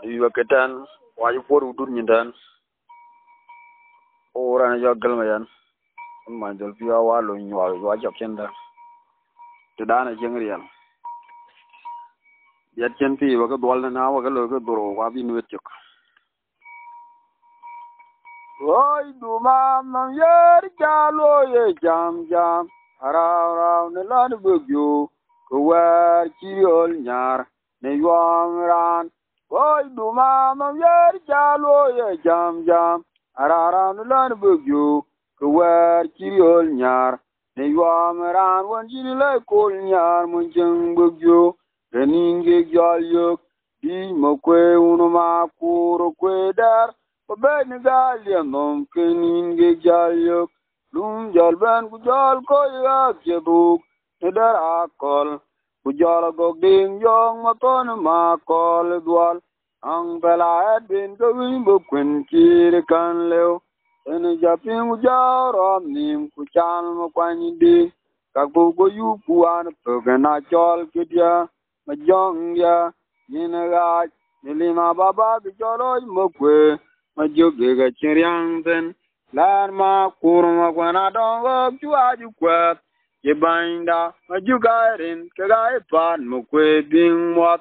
Iwa ketan waju por udur nyindan ora na jogal mayan ma jol piwa walo nywa wajab kenda tidana jengriyan yat ken pi wa ga dol na wa ga lo ga doro wa bi nu tek oi du mam yer jalo ye jam jam ara ne lan bugyu ko war chiol nyar ne yong ran oi du mam yer jalo ye jam jam ara ne lan bugyu ko war chiol nyar ne yong ran won jini le kol nyar mun jeng bugyu reninge jol yok di mo kwe unu ma kuro kwe dar ben galien nom kenin ge jayok lum jol ben ku jol ko ya keduk ne dar akol ku jol go ding yong ma ton ma kol dwal ang bela bin ko win bo kwen kire kan lew en japin ku jaro nim ku chan mo kwani di ka bu go yu ku an to na jol kedia ma jong ya ninaga nilima baba bi jolo mo kwe ma joge ga chiryang ben lar ma kurma kwana dongo chua ju kwa ye bainda ma juga rin ka ga pan mo kwe bing mot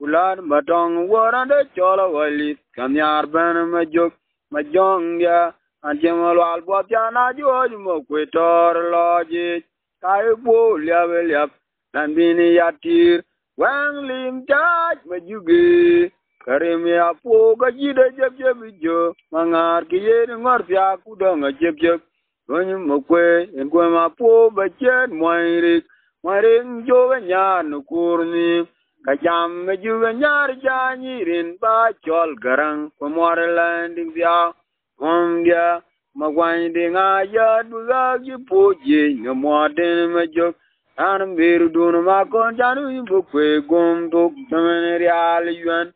ular ma dong wora de jolo wali kamyar ben ma jog ma jong ya anjemal wal bo jana jo mo kwe tor loji kai bo liab nan bini yatir wang lim taj ma juge karim ya po ga jide jeb jo mangar ki ye ngor pya ku do nga jeb gon mo kwe en ko ma po ba chen moirik maring jo ga nyan kurni ka jam ma juge nyar ja nyirin ba chol garang ko mor landing ya dia ma gwan de nga ya du ga ji po je nga mo den ma jog anam biru dunu ma kon janu imbo kwe gomdo tamene real yuan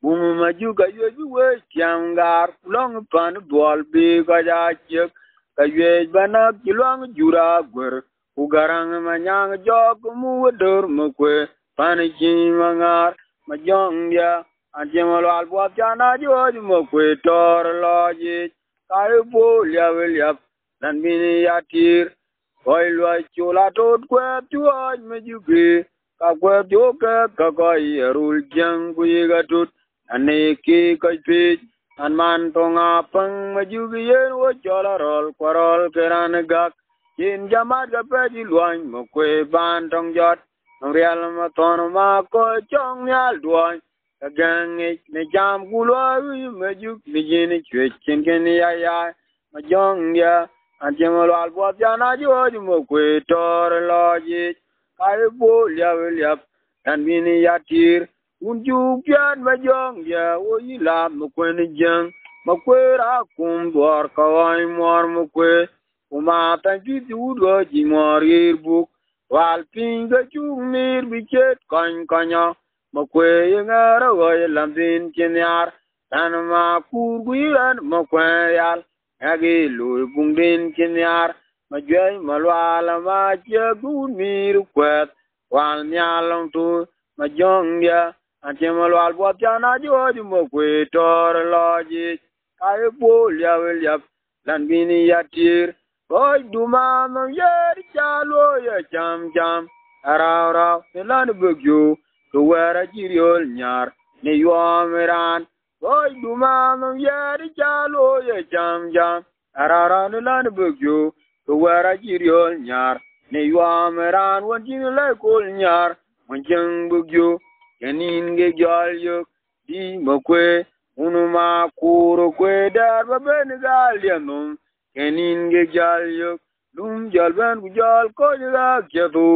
bumu majuga yoju we tiangar long pan bol be ga ja chek ka ye bana kilong jura gwer ugarang manyang jog mu dor mo kwe pan ji mangar majong ya anjemal al bo jana jo mo kwe tor loji kai bo liab dan bini yatir oi loi chula tot kwe tuoj me juge ka kwe joke ka koi rul jang kuye ga tut ane ki koi pich an man tonga pang me juge yen wo chola rol kwarol keran gak yin jamat ka peji luany mo kwe ban tong jot nong real ma tono ma ko chong nyal duany ka gang ne jam kuloi me juge ni jini chwe chen ken ya ma jong ya anjemal al bo jana jo mo kwe tor loji kai bo liab dan bini yatir unju pian ma jong ya o ila mo kwe ni jang mo kwe ra kum bor ka ai mor mo kwe uma ta ji du do ji mor ir buk wal pinga chu mir bi chet kanya mo kwe ngara wo lam bin chenyar dan ma kur guiran mo kwe yal agi lui bung din chinyar ma jey malwala ma jagun mir kwet wal nyalong tu ma jong ya ante malwal bo jana jo mo kwe tor loji kai bo liab lan bini yatir oi duma no yer chalo ya jam ara lan bugyu to wera jiriol nyar ne yomeran oi duma no yer chalo ya jam arara ne lan bugyu to wera jiriol nyar ne yomeran won jin le kol nyar mon jeng bugyu kenin ge jol yo di mo kwe unu ma kuro kwe dar ba ben galianum kenin ge jol yo lum jol ben ku jol ko ga ketu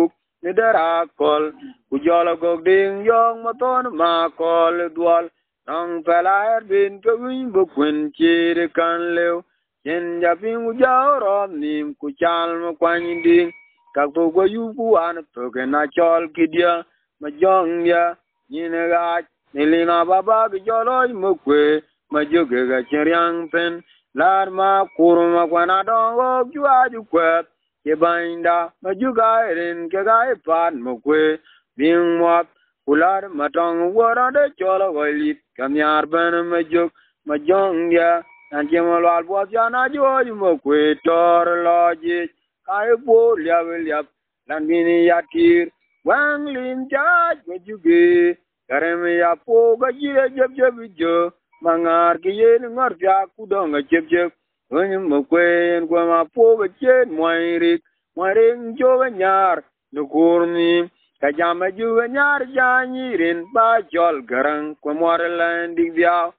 ne dara kol ku jol go ding yong ma ton ma kol dual nang palaer bin to win bo kwen chire kan lew yen ja bin ku jawro nim ku chal mo kwani ding ka to go yu ku an to ke na chol kidia ma jong ya nyine ga nilina baba bi jolo mo kwe ma joge ga cheryang pen lar ma kurma kwana dongo jua ju kwet ke bainda ma juga erin ke ga pan mo kwe bing mot Ular matong warade chola wailit kamyar ben majong ya anjemal albo jana jo mo kwe tor loji kai bo liab lan bini yatir wang lim ja juge karem ya po ga jeb jo mangar ki yen ngar ja kudong jeb mo kwe en kwa ma po ga chen moiring jo nyar nukurni Kajama juga nyar janyirin ba jol garang kwamorlan digbiao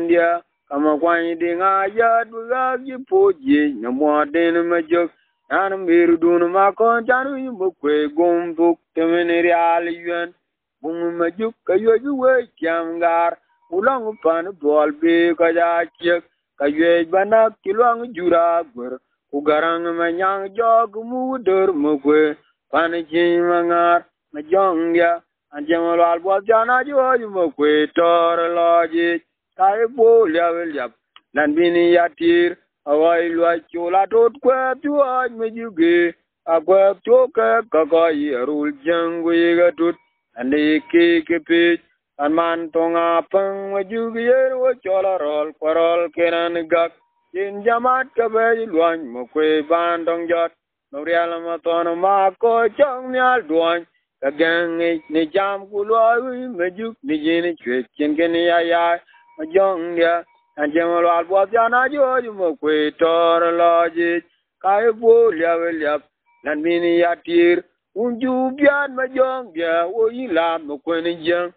dia kama kwani dinga ya duga jipoji nyamodin majok nan miru dunu makon janu yumukwe gumbuk temeniri aliyuen bung majuk kayo juwe kiamgar ulang pan dolbe kaja kiek kayo banak kilwang jura gur ugarang manyang jog mudur mukwe Panichi mangar majongya anjamal albo jana jo mo kwe tor loji kai bo liab lan bini yatir awai lwa chola tot kwe tuaj mejuge akwe choke kakai rul jangwe gatut ande ke pich anman tonga pang mejuge yer chola rol kwarol kenan gak in jamat kabe lwan mo kwe bandong jot Noriala matono mako chong nyal duan kagang ni jam kuloi majuk ni jini chwek chen keni ya majong dia anjemal albo jana jo mo kwe tor loji kai bo liab lan bini yatir unju bian majong dia wo ila mo kwe ni jang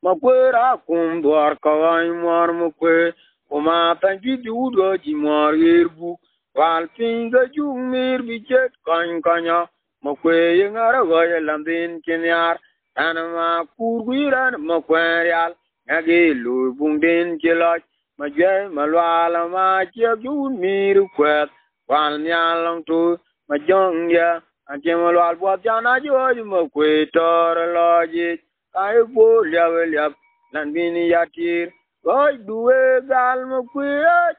mo kwe ra kum dwar kawai mor mo kwe oma tanji du do ji mor yerbu Wal pinga jung mir bichet kanya makwe yengara goya lambin kenyar tanama kurguiran makweryal ngagi lu bungdin jeloj majay malwala ma jun mir kwet wal nyalong tu majong ya anjemalwal bot jana joj makwe tor loji kai bo liab lan bini yatir Goy duwe gal makwe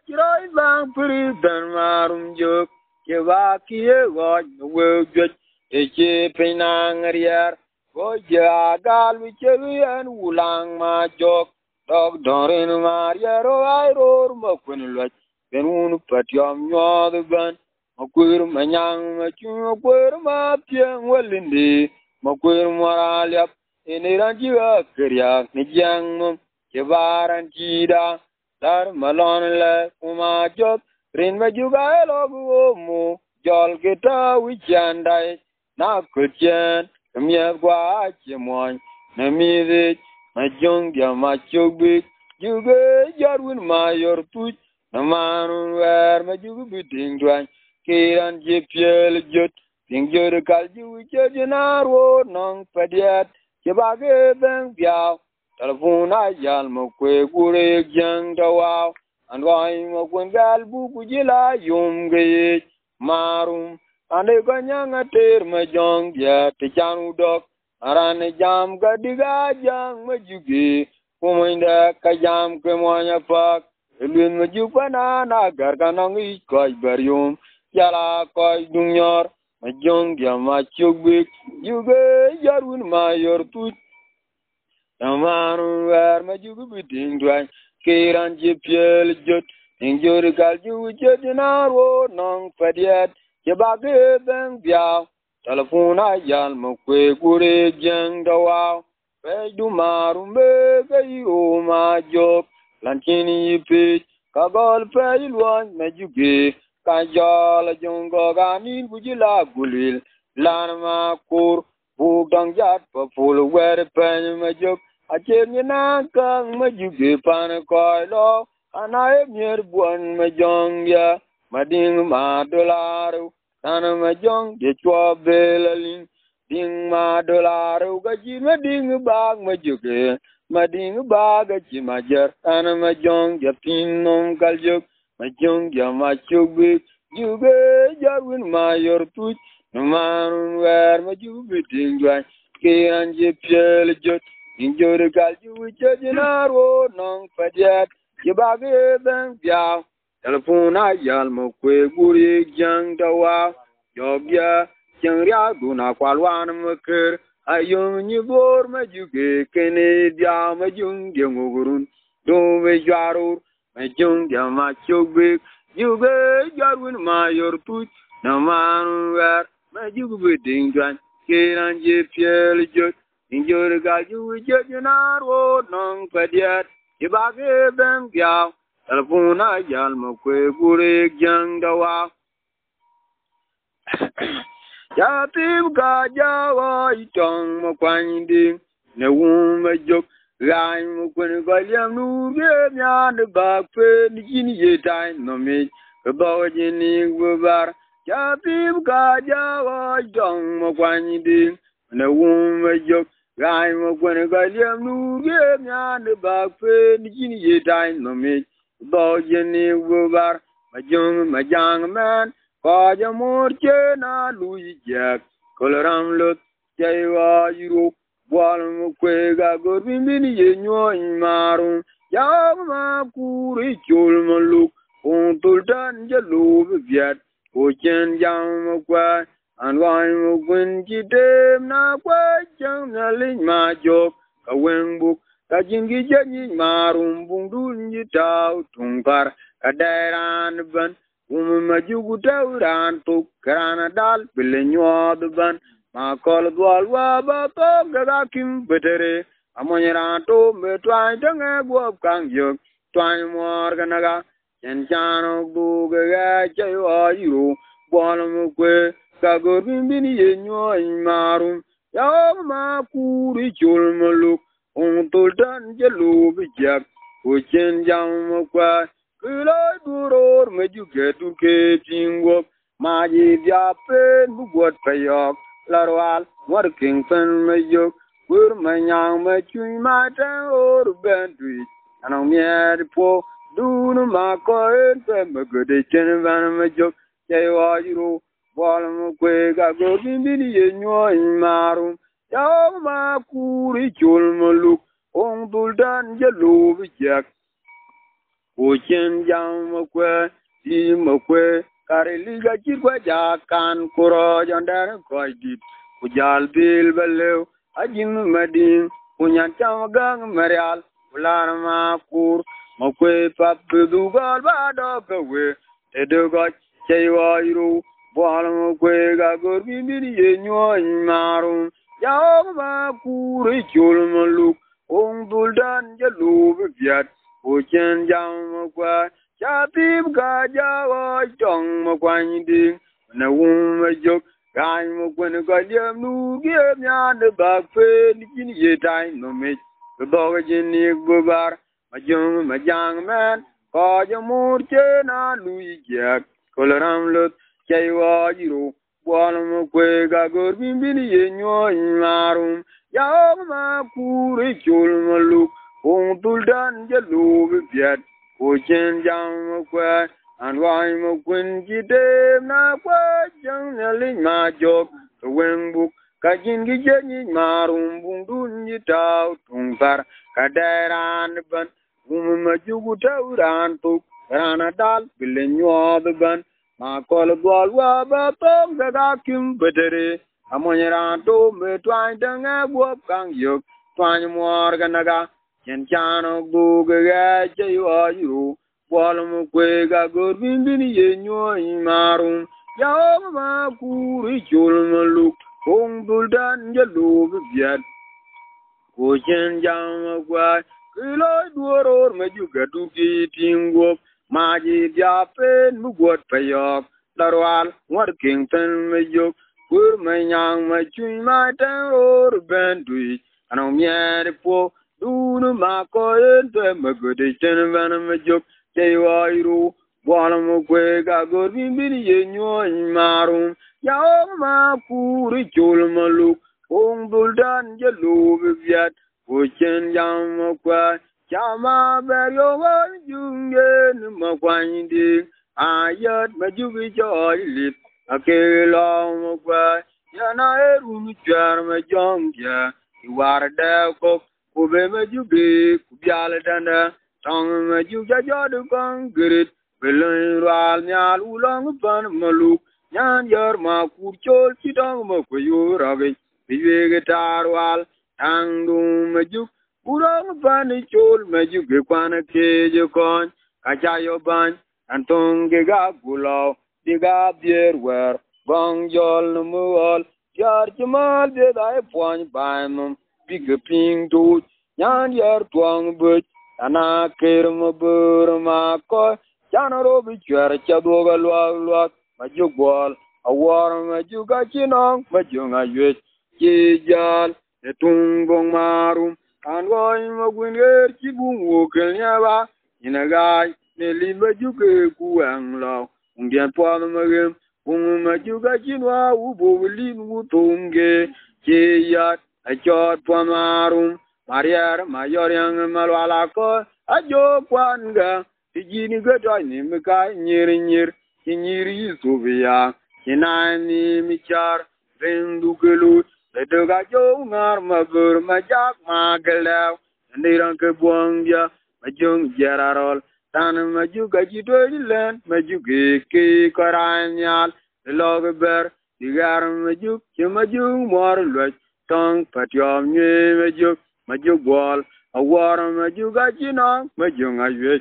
chiroi bang piri dan marum jok Jeba kiye goy duwe joj eche pinang rier Goy ja gal wichewian ulang ma jok Dog dorin mariero ay ror makwen lwach Ben unu patyam nyod ban Makwir manyang machung makwir mapyang walindi Makwir moraliap iniran jiwa keryak nijang mum Kebaran cida, dar malon le umajot, rin majuga logu mu, jol kita wicandai, na kucien, kemia gua cemon, namidik, majong dia macubik, juga jarwin mayor tuj, namanun wer majuga biting tuan, kiran jepiel jut, tingjur kalju jejenaro nong padiat, sebagai beng biau. Telepon ayal mo kwe gure jang dawaw Anwai mo kwen gal buku jila yum geye marum Ane kanyang ater ma jong dia te chan udok Arane jam gadiga jang ma juge Kuminda ka jam kwe mwanya pak Elwin ma jupana na gar kanang ikoy baryum Yala koy dunyor ma jong dia ma chubik Yuge yarwin ma yor tut Namanun wer majugu biting duan kiran jepiel jut ingjuri kalju jedinaro nong padiat jebage beng biao telepon ayal mokwe gure jeng dawaw pedu marum be o majok lantini yipi kagol peilwan majuge kajal jongo ganin bujila gulil lanma kur budang jat papul wer pen majok Achen na kang majuge pan koilo anae mier buan majong ya mading ma dolaru tan majong de chwa belalin ding ma dolaru gaji mading bag majuge mading bag gaji majar tan majong ya pinom kaljuk majong ya machuge juge jarwin mayor tuj namarun wer majuge dingwan kiran je piel jot Injur kalju wicajinaro nong padiat Jibage beng biao Telepon ayal mo kwe guri jang dawa Jogya jang ria guna kwalwan mekir ayung ni bor ma juge kene dia ma jung dia ngurun do me jarur ma jung dia ma chogbe juge jarun ma yor tut na man wer ma juge ding jan kiran je piel jot injor ga juge jet na ro nong padiat ibage bem gyaw telefona jal ma kwe gure jang dawa ya tim ka jawa itong mo kwandi ne wum ma jok rai mo kwen ko liam nu ge nya de ba pe ni jini ye tai no me ko ba jini go bar ya tim ka jawa itong mo kwandi ne wum ma jok rai mo kwen ko liam nu ge nya de ba pe ni jini ye tai no me ba jini go bar ma jong ma jang man Kaja morche na lui jak koloram lot jaiwa yuro walum kwega gorbini yenyo imarum yama kuri chul maluk untultan jalu biat ochen jam kwa anwai mukun jitem na kwa jam na lin ma jok kaweng buk kajingi janyi marum bungdun jitau tungkar kadaran ban majugu tawran tuk karana dal bilenyo ban ma kol dwal wa ba to gaga kim betere amonyara to me twai tange go kang yo twai mor ganaga chen chano du gaga chayo ayu bol mu kwe ka go bimbini yenyo imarum ya ma kuri chul muluk tul jelu bijak uchen jam kwa Kilo duror mejuge duke tingwok maji diapen bugot payok larwal working pen mejuk kur manyang mechuy matan or bentui anong mier po dunu makoen pe megode chen van mejuk jaywa jiro bol mu kwe ga go bimbini yenyo imarum yaw ma kuri chul muluk ong duldan jelu bijak Ochen jam makwe, di makwe, kare liga chikwa jakan kuro jandar koi dit. Ujal bil balew, ajim madin, unyan chamagang marial, ular makur, makwe papu dugal bado kawe, tedugot chaywa iru, buhal makwe gagor bibiri yenyo imarum, yaw makur ichul maluk, duldan jalu bibiat. Ochen jam kwa chatib ka jawa chong mo kwandi na wum jok kai mo kwen ko liam nu ge nya de ba fe ni kin ye tai no me do ge ni gobar ma jong ma jang man ko je mur che na lu ye koloram lot chai wa jiro bol mo kwe ga gor bin bin ye nyo marum ya ma kure chul mo lu Duldan jalu biat Ochen jam kwa Anwai mo kwen jidem na kwa Jang nalin ma jok Kaweng buk Kajin gijanyi marum Bungdun jitau tungkar Kadairan ban Majugu tauran tuk Rana dal bilenyo ban Ma kol gwal wa batong Gagakim betere Amonyeran to me twine Tanga guap kang yok Twine morga naga Chen chano buga ga chayo ayu, walum kwe ga gorbin bini yenyo imarum, yaw ma kuri chul maluk, duldan jalu bibiat. Chen jam kwa, kilo duoror mejuga duki tingwok, maji diapen bugot payok, larwal working pen mejuk, kur manyang machui matan or bentui, anong miere po, Dunu makoen te magode chen van majuk te wairu wala mo kwe ga gorbin bini yenyo marum ya ma kuri chul maluk duldan jalu biat ochen jam kwa chama beryo wan jungen makwandi ayat majugi joy lit akelo mo kwa yana eru mi char ma jongya iwarda kok Ube majubi kubyal danda tong majuja jodu kong girit belin ral nyal ulang pan maluk nyan yar ma kurchol chitong ma kuyu rabi biwe gitar wal tang du majuk urang pani chul majuk ge kwana ke je kon kacha yo ban antong ge ga gulo diga bier wer bong jol no muol yar jamal de dai pon baimum big ping du yan yar tuang but ana kerm bur ma ko janaro bi chwer cha do ga lo majuk bol awar majuk ga chinong majunga yet ki jal de tung bong marum an goy magwinger chi bung wo kel nya ba ina gai ne li majuk ku ang lo ungdian po magem bung majuk ga chinwa u bo lin u tunge ki yat a chot po marum mariar mayor yang malwala ko ajo kwanga tijini ga dai ni mi ka nyir nyiri subia kinani mi char rendu gelu de ga jo ngar mabur majak magalaw ndiran ke buangya majung jararol tan maju ga ji doilen maju ke karanyal log ber digar maju ke maju mor lo tong patyom nye maju bol awar maju ga jinong maju ngaywe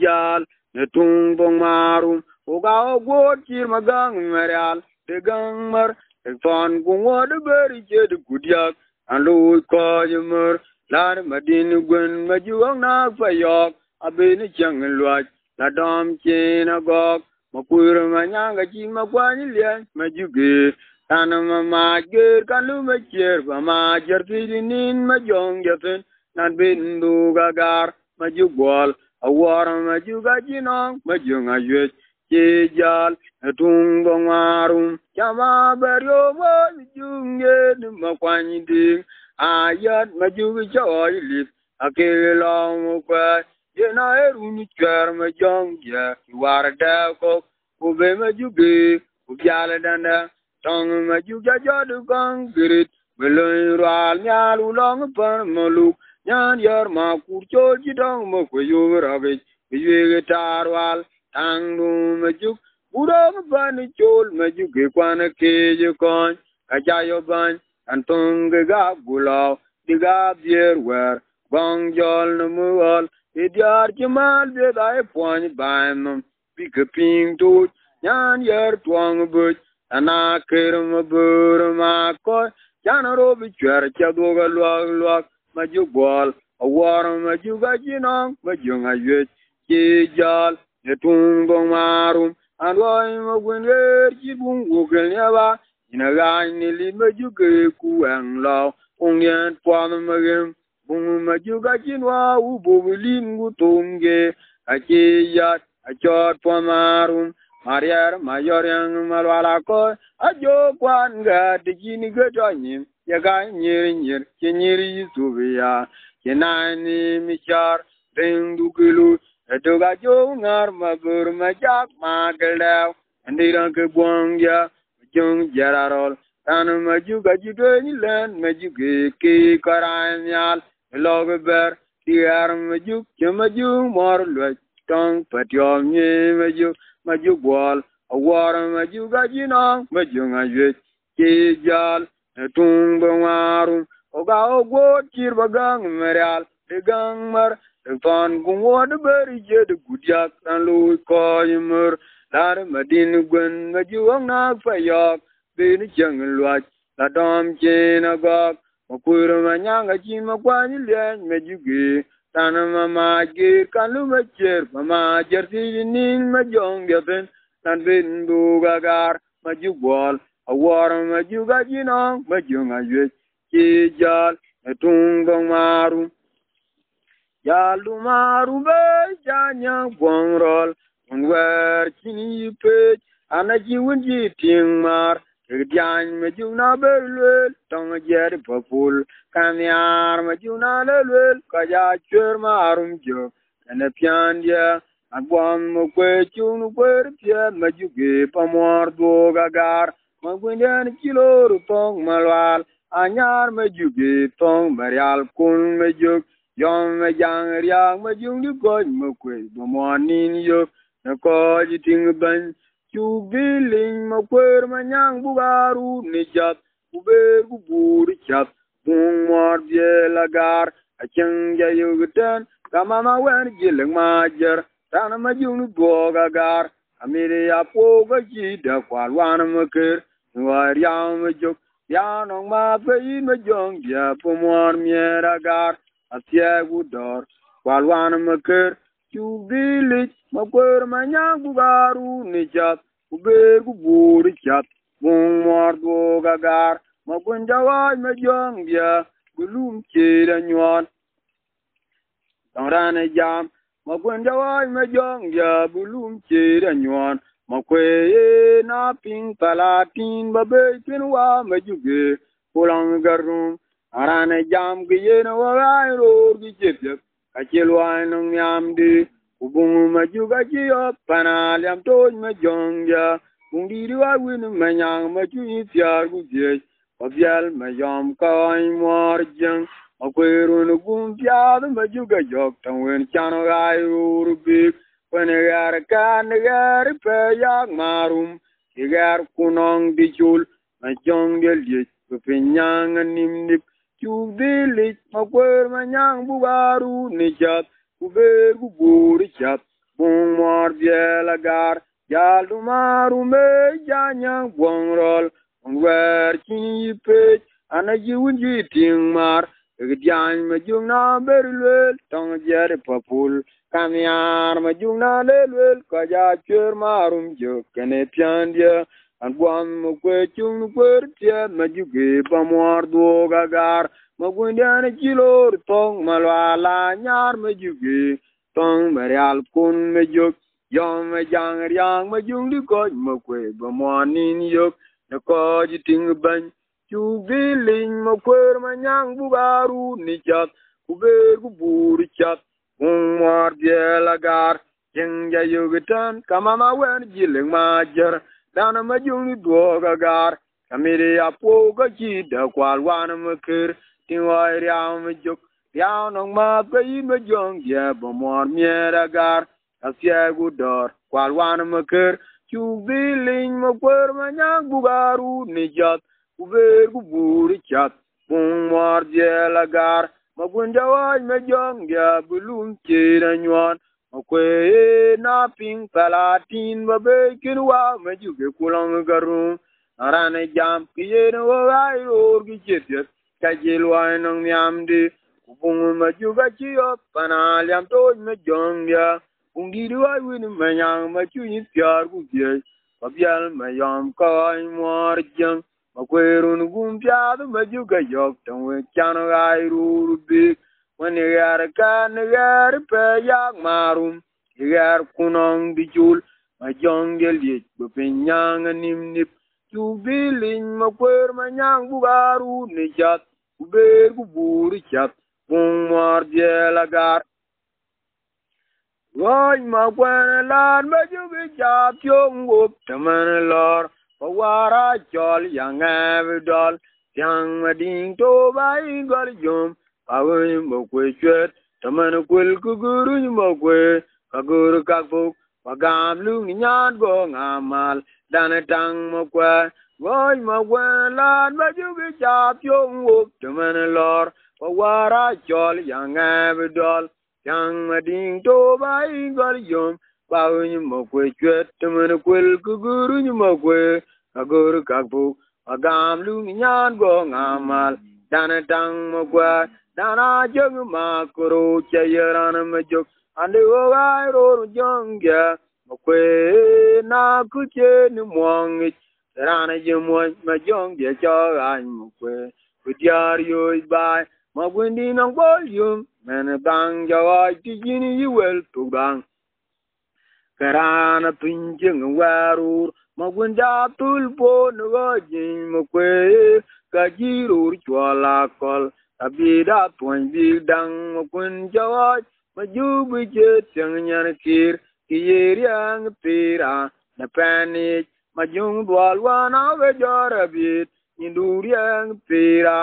jal ne tung bong marum uga go kir magang meral de gang mar de ton gungwa de beri je de gudyak alo ko yumur lar madin gun majuang na fayok abeni chang lwa la dom chena gok makur manyanga chi makwani lyen majuge tanama mager kalu macher ba majer tidinin majong yaten nan bindu gagar majugwal awar majuga jinong majunga yet ki jal tung bong marum chama beryo mo junge makwani ding ayat majuga choy lip akelo kwa yena eruni kar majong ya war da ko ube majuge ubyala danda tong majuga jodu kong girit beloy ral nyal ulong par maluk nyan yar ma kurcho jidong mo ko yurabe biwe tarwal tang du majuk urang ban chol majuk ge kwana ke je kon kajayo ban antong ge ga gulaw diga bier wer bang jol no muol idyar jamal de dai pon ban bi ke ping tu nyan yar twang but ana kerm bur ma ko janaro bi chwer cha do ga lo majuk bol awar majuk ga jinong majunga yet ki jal ne tung bong marum an goy magwinger chi bung wo kel nya ba ina ga ni li majuk ku ang lo ong yan po magem bung majuk ga jinwa u bo lin gu tunge a ki yat a chot po marum mariar mayor yang malwala ko ajo kwanga de jini ga donim ya ga nyir kinyiri subia kinani michar rendu gelu to ga jo ngar mabur majak magalaw ndiran ke buangya jung jararol tan maju ga jido ni len maju ke karanyal log ber tiar maju ke maju mor lo tong patyom nye maju bol awar maju ga jinong maju ngaywe ki jal tung bong marum oga ogo kir bagang meral de gang mar de ton gungwa de beri je de gudyak an lu ko yumur lar madin gun majuang na fayok bin chang lwa la dom chena gok makur manyanga chi makwani lyen majuge tanama magir kalu macher mama jerti nin majong yaten tan bin du gagar majubol awar majuga jinong majunga yet ki jal tung bong marum jalu marum be janya bongrol unwer chini pe anaji wunji ting mar Dian majuna belwel tong jer popul kanyar majuna lelwel kaya chur marum jo ene piandia agwam kwe chung kwer pia majuge pamor do gagar magwindan kilor tong malwal anyar majuge tong marial kun majuk yom majang riang majung di ko mukwe bomonin yo na ko jiting ban Chugiling makwer manyang bugaru nijat ber gu bur chat bung mor bie lagar a cheng ja yugutan kama ma wer jilang majer tan ma jung do gagar amiri ya po ga ji da kwalwan maker war ya ma juk ya nong ma pe ma jong ya po mor miera gar atia gu dor kwalwan maker chu bilik ma kwer ma nyang bu garu ni chat ber gu bur chat bung mor do gagar ma kun jawai ma jong ya gulum chira nyon rane jam ma kun jawai ma jong ya gulum chira nyon ma kwe na ping palatin ba be tin wa ma juge pulang garum rane jam ge ye na wa ai ro gi chep ka chilwa nong yam di ubung ma juga ji pana liam to ma jong ya bung di wa win ma nyang ma chu yi tiar gu je Obiel ma yom koi mor jeng akweru nu gum piad ma juga jok tang wen chano gai ur bik wen gar kan gar pe yak marum gar kunong di chul ma jong del ye pinyang nim nip chu dilik ma kwer ma nyang bugaru ni chat kuber gu bur chat bung mor biel agar jal du maru me janyang bongrol where chi page and a you ting mar Giang Majuna Berlil Tong Jerry Papul Kamiar Majuna Lelwil Kaja Churmarum Juk and a Piandia and one Mukwechung Quertia Majuki Pamor Dogagar Magwindiana Chilo Tong Malwala Nyar Majuki Tong Marial Kun Majuk Yom Majang Yang Majung Dukoj Mukwe Bamonin Yuk na ko ji ting ban chu biling ma kwer ma nyang bugaru ni chat ku ber ku bur chat mor de lagar jeng ja yugitan kama ma wen jiling ma jer dana ma jung ni do gagar kamiri apo ga ji da kwal wan ma ker tin wa ya ma juk ya nong ma ga yi ma jong ya bo mor miera gar asia gu dor kwal wan ma ker chu biling ma kwer ma nyang bugaru ni chat ku ber ku bur chat bung mor de lagar ma gunda wa ma jong ya bulum chira nyon ma kwe na ping palatin ba be kin wa ma juge kulong garum arane jam kiye no wa ro gi chet ka jilwa nong nyam di bung ma juga chi op panaliam to ma jong ya Ungi dua win manyang machu ni piar ku je pabial mayam kai mor jang makwerun gum piad maju ga yok tong we chan gai ru bi when yar kan yar pe yak marum yar kunong di jul ma jong gel ye bu pinyang nim nip chu bilin makwer manyang bugaru ni chat ku ber ku buri chat bung mor je lagar Roy ma kwen lan ma jugi chap chung gup taman lor pawara chol yang avidol yang ma ding to bai gol jum pawin mo kwe chet taman kwel kuguru mo kwe kaguru kakfuk pagam lu nyan go ngamal dan tang mo kwe Roy ma kwen lan ma jugi chap chung gup taman lor pawara chol yang avidol Yang mading to bai gol yom pau ni mo kwe chet temen kwel kuguru ni mo kwe kaguru kakbu agam lu ni nyan go ngamal dana tang mo kwe dana jog ma kuru chayaran ma jog ande go gai ro jong ya mo kwe na ku che ni mong rana je mo ma jong ya cho an mo kwe ku diar yo bai ma gwendi nang bol yum men bang jawa ti jini yiwel tu bang karana pinjeng warur ma gwenda tul po no jin mo kwe ka jirur chwala kol abida twen bi dang mo kun jawa ma jubu je teng nyan kir ki yeriang pira na pani ma jung dwal wana we jarabit induriang pira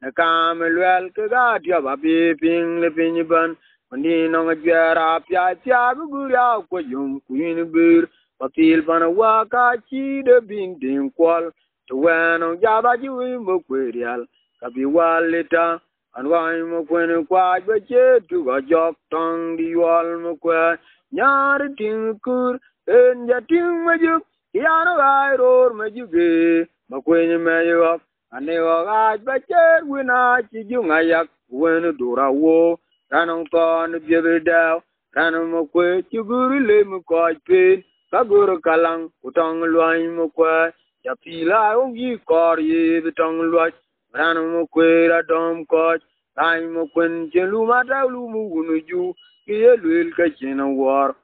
na kamelwel ke ga dia ba bi ping le pin ban mandi no ngara pya pya gu ya ko yum kuin bir patil ban wa ka chi de bin din kwal to when on Java you mo querial, Kabiwalita, and why mo queen quite but yet to a jock tongue the wall mo que, Yar ting kur, and yating majuk, Yana I or majuke, Maqueen mayo, and they were right but yet when I see you ngayak, when a dura wo, ran on ton of the dow, ran on mo que, you guru le mo quite pain, Kaguru kalang, Utong Luan mo que, Yapila ongi kor ye bitong luat rano mo kwera dom koch ai mo kwen chelu mata lu mu gunuju ye luil ka china war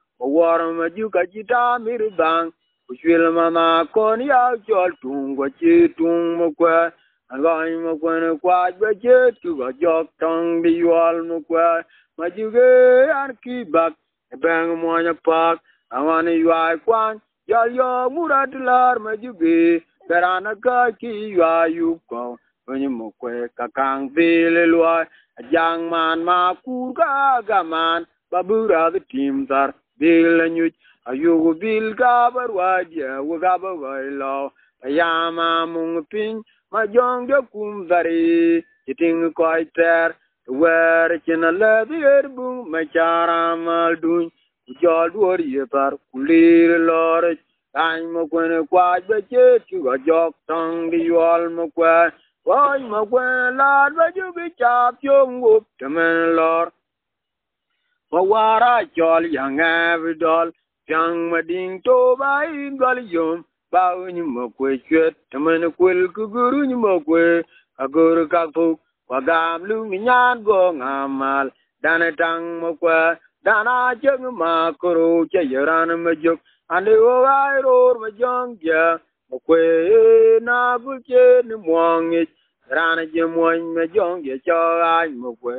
ma ju ka chita mir bang kuchil mama kon ya chol tung kwa chi tung mo kwa ai mo kwen kwa ba che tu ga jok tong di wal mo kwa ma ju ge an ki bak bang mo nya pak awani yai kwan Yal yo muradlar majubi karana ka ki yu ko onye mokwe kakang bele lwa jang man ma kurga gaman babura the team dar bele nyu ayu bil ka barwa dia waga bailo ayama mung pin ma jong de kum dari jiting ko iter wer chinala der bu ma charamal dun Jol duor ye par kulir lor ai mo kwen kwa be che tu ga jok tong di yol mo kwa wai mo kwen la ba ju bi cha pyong up temen lor wara jol yang avidol yang mading to ba in gol yom ba ni mo kwe chet temen kwel ku guru ni mo kwe agur ka pu wa gam lu mi nyan go ngamal dan tang mo kwa Dana jeng ma kuru che yaran majuk ane o ai ror majong ya mokwe na buche ni mwangit rana je mwang majong ya cho ai mokwe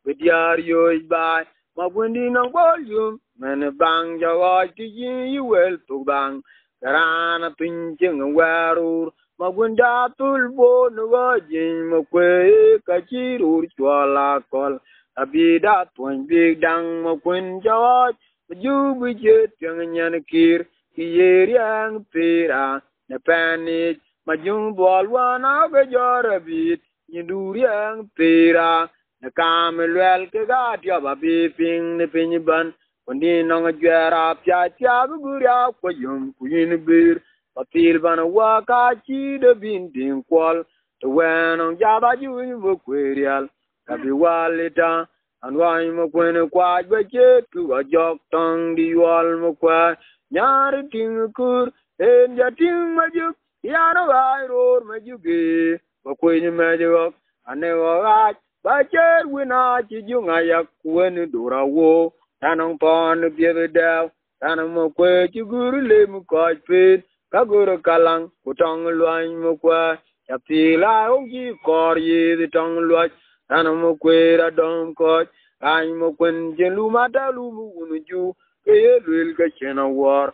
bidyar yo bai ma bundi nang volume men bang jawa ti yi wel tu bang rana pinjeng warur ma bunda tulbo no wajin mokwe kachirur chwala kol Abida point big dang mo kun jawaj ju bujet yang nyan kir kiyeriang pera na panik majung bolwana be jorabit nyinduriang pera na kamelwel ke ga dia ba bi ping ne pinban kondi nong jera pya pya gurya ko yum kuin bir patil ban wa ka chi de bin din kwal to wen on jaba ju mo kwerial Kabiwalita, and why mo kwen kwa beche tu a jok tong di wal mo kwa nyari ting kur en ja ting majuk yana vai ror majuge mo kwen majok ane wa bacher wina chi junga yak kwen dura wo tanong pon biebe daw tanong mo kwe chi guru le mo kwa pin kaguru kalang kutong luan mo kwa yapila ongi kor ye di tong luan Ano mo kwera dom koch, ay mo kwen jen lumata lumu unuju, kaya luil ka chena war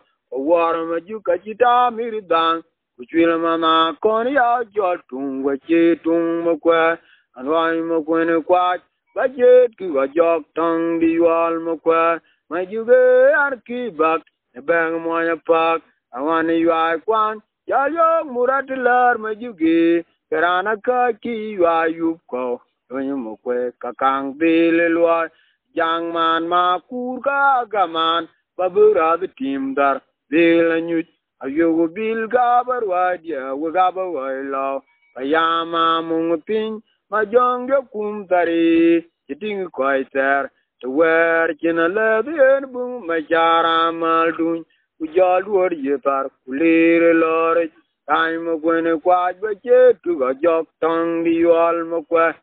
ma ju ka chita miridang, kuchwila mama koni ya jol tung wache tung mo kwa, ano ay mo kwen kwach, bajet ki wajok tong diwal mo kwa, ma ju ge arki bak, ne bang mo ya pak, awani yuay kwan, yayong muratilar ma ju ge, karana ka ki yuayup ko. Onye mokwe kakang bele lwa jang man ma kur ka gaman babura the team dar bele nyut ayogo bil ga barwa dia wa ga ba wailo ayama mung pin ma jong yo kum tari kiting koiter to wer kina le den bung ma jara mal dun ujal wor ye par kulir lore time mokwe kwa ba che tu ga jok tong di wal mokwe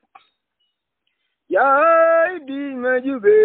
Yai di majube,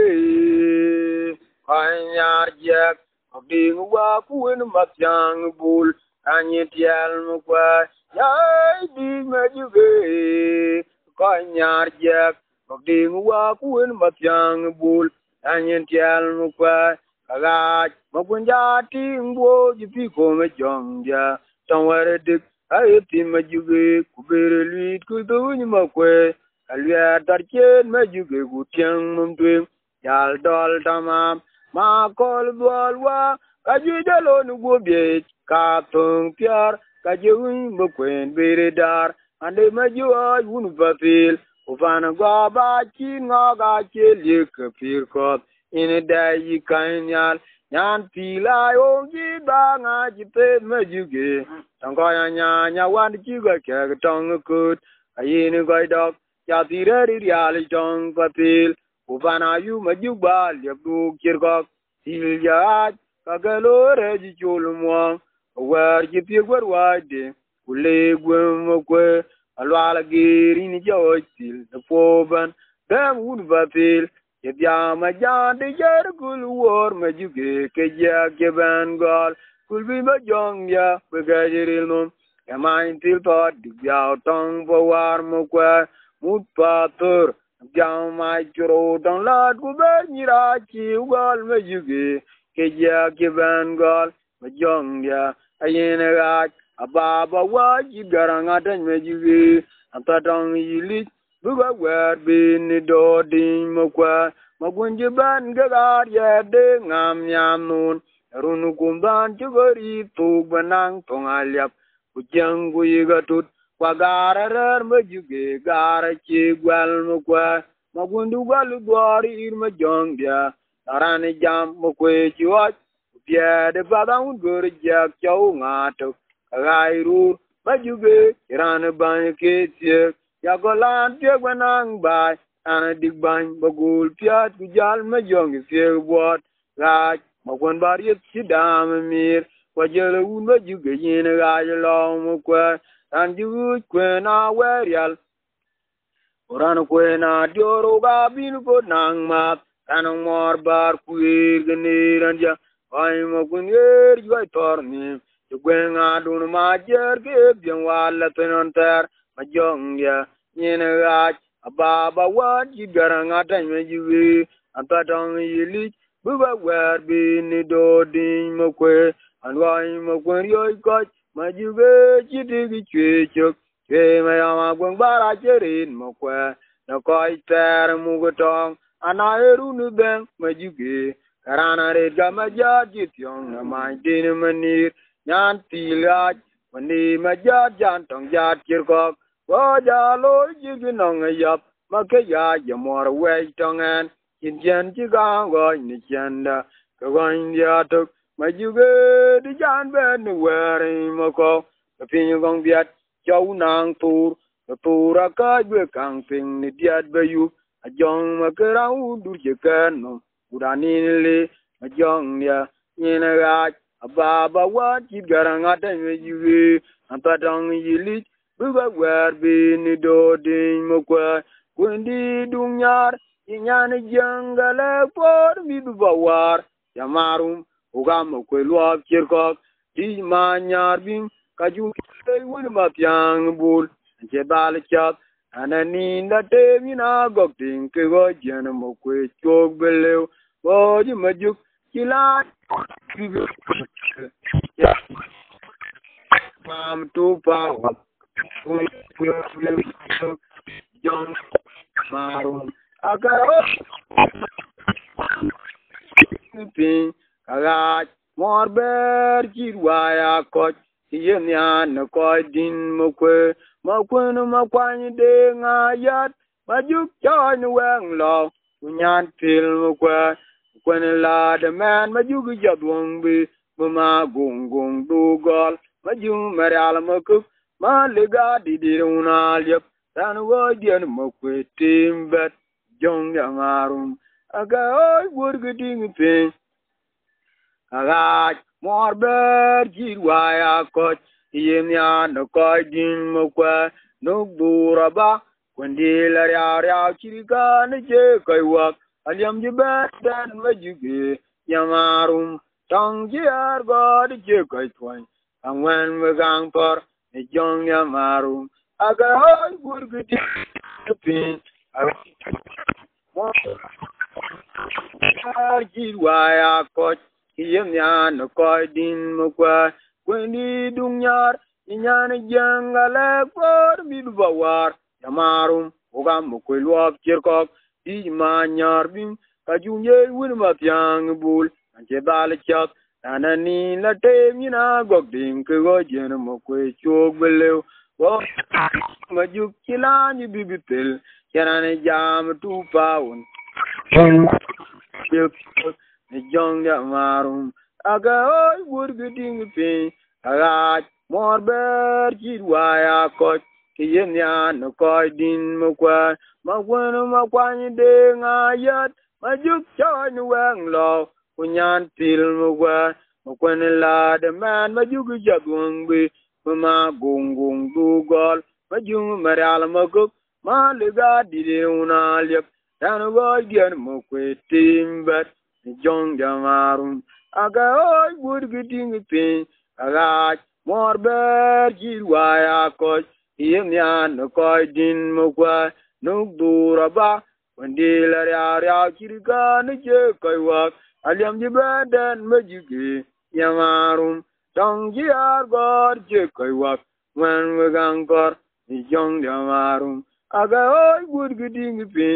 kanyar jak, abding wa kuin matyang bul, anyetial mukwa. Yai di majube, kanyar jak, abding wa kuin matyang bul, anyetial mukwa. Kagaj, mapunjati ngbo jipi kome jongja, tangware dik, ayeti majube, kubere luit kuduny makwe. Alwea tarchen me juge gutiang mumtwing yal dol tamam ma kol dwal wa kaju jalo nu gobie ka tung piar ka jewin bo kwen bere dar ande ma ju ay un papil ufana go ba chi ngo ga che li ka pir ko in da yi kan yal nyan pila o ji ba nga ji pe ma ju ge tong ko nya wan ji ga ke tong ku ayin go dok ya ti re ri ya li tong papil ufana yu ma ju ba li du kir ko til ya ka ga lo re ji chul mo wer ji pi gwer wa de kule gwem kwe alwala giri ni joitil de poban dem un papil ye bia ma jan de yer kul wor ma juge ke ya ke ban gol kul bi ma jong ya be ga jiril mum ya main til pot di bia tong bo war mo kwa mut patur bia ma juro dong la ku be ni ra chi gol ma juge ke ya ke ban gol ma jong ya ayen ga ababa wa ji garanga tan me juge atadong yilit buga wer bin do din mokwa magunje ban gagar ye de ngam nyam nun runu kumban jugori tu banang tongalyap kujang guiga tut wagarar me juge gara chi gwal mokwa magundu gwal gwari irma jongya tarani jam mokwe chiwat pia de badang gur jak chau ngato gairu bajuge iran ban ke tie ya golan tie banang bai ana digban bagul piat gujal ma jong tie bot ga magon bariet sidam mir wajel un bajuge yin ga long kwa an ju kwena werial oran kwena dioro ga bin ko nang ma kanong mor bar kuir gniranja ai magun yer joi torni gwen adun ma jer ke bien wala tenonter ma jongya nyene ga ababa wa ji garanga tan me jiwi anta dong yili buba wer bi ni do din mo kwe anwai mo kwen yoi ko ma jiwe ji digi chwe chok ke ma ya ma gwen bara jerin mo kwe na koi ter mu go tong ana eru nu ben ma jiwe karana re ga ma ja ji tyong na ma din manir nyan tilat mani ma ja jan tong ja kir ko wa ja lo ji gi nong yap ma ke ya ya mor we tong an kin jan ji ga go ni chanda ka wan ya tok ma ju ge di jan ben we ri mo ko ka pin gong biat chau nang tur tu ra ka be kang ping ni diat be yu a jong ma ke ra u dur je kan no urani le ma jong ya ni na ga ababa wa ji garanga tan me jiwe anta dong yili buga wer bi ni do din mo kwa kundi dunyar inyani jangale por mi bawar yamarum uga mo kwe lo kirko di manyar bin kaju kay won ma pyang bul je dal chat anani na te mi na gok tin ke go jen mo kwe chok belew bo ji majuk kila Pam tu power, young maroon. Agaro, ping, agat, more bear, wire coach, Yenian, a coy din moque, Moquin, Moquany de Nayat, but you join well law, Unyan till moque, when la the man, but you get one be. Ma gung du gol ma jung marial ma kup ma lega di una lep tan wo dien mo kwe timbet jong yang arum aga oi burgu ding pe aga mor ber ji wa ya ko yem ya no ko din mo kwa no bura ba kwendi la ya chirika ne je kai wa aliam ji ba dan ma juge yamarum Tong jiar god je kai twang ang wen we gang por ni jong ya marum aga hoy burguti pin ar ji wa ya ko yem ya no ko din mo kwa kwendi dunyar inyane jangale por mi bawar ya marum uga mo ko luop jirko di ma nyar bin ka junye win ma pyang bul je dal chat Anani la tem na gok dim ke go jen mo kwe chok beleu wo ma juk kila ni bibitel yana ne jam tu paun ni jong ya marum aga oi bur giding pe aga mor ber jirwa ya ko kiyen ya no ko din mo kwa ma ni de ngayat ma juk cho ni wang lo kunyan til mo kwa mo la de man ma juk jagong bi ma gung du gol ma jung maral ma ko ma le ga di de una lep dan go gen mo kwe timbat ni jong jamarum aga oi bur giding pe aga mor ber jirwa ya ko yen ya no ko din mo kwa no dura ba wandila ya kirga ni je kai wa aliam ji badan majuge yamarum tong ji ar gor je kai wa wan we gang gor ni jong yamarum aga oi bur giding pe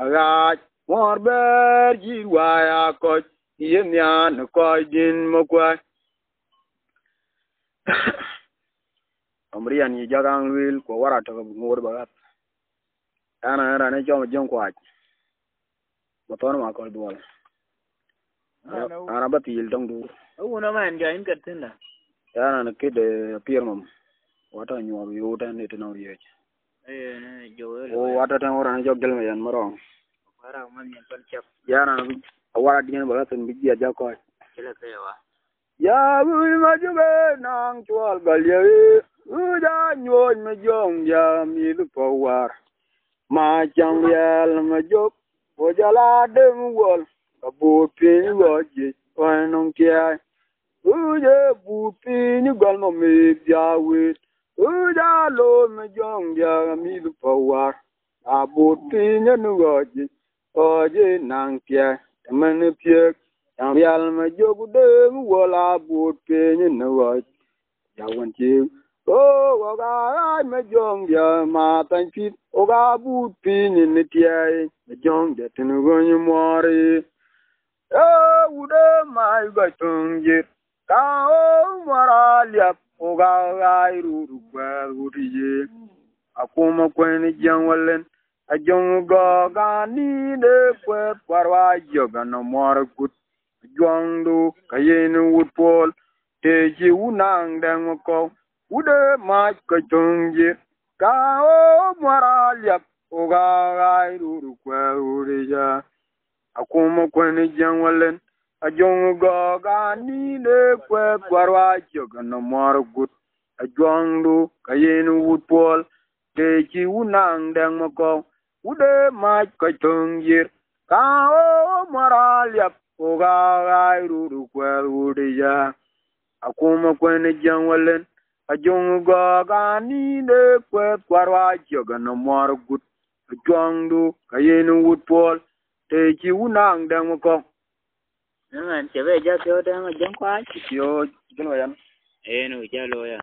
aga mor ber jirwa ya ko yen ya no ko din mo kwa amrian yi jagang wil ko wara to ngor bagat ana ne jom jom ko aj motor ma ko dwol ana batil dong du una man ja in katinda ana ne kede pirmum wata nyob yu tan ne no ye ne joel o wata tan ora ne jogel me yan marong wara man yan pan chap yana wara dinen bagat bi ja ja ko kila kewa ya wi ma jube nang chwal galye uja nyoy me jong ya mi lu powar ma chang yel ma jok o jala dem wol ka bu pin go ji wan nong kia uje bu pin gol mo mi ya wi uja lo me jong ya mi lu powar a bu pin nu go ji o ji nang kia man pie yang yal ma jok dem wol a bu pin nu go ya wan chi o ga ma jong ya ma tan fit o ga bu pin ni tiai ma jong de tin go ni mori e ude mai ga tung ji ka o mara liap o ga ru kwa uri akuma kwen jang walen a jong go ga ni de kwa parwa yoga no mor kut jong du kayen wut pol te ji unang dang ko ude mai ka tungje ka o mara liap o ga ru kwa uri ja akuma kwen jang walen a jong go ga ni de kwa parwa yoga no mor kut a jong du kayen wut pol te ji unang dang ko ude mai ka tungje ka o mara liap o ga ru kwa uri ja akuma kwen jang walen a jong go ga ni de kwe kwarwa joga no mor gut a jong du kayen wut pol te ji unang dang ko nan chebe ja kyo dang jang kwa yo jino yan no ja lo ya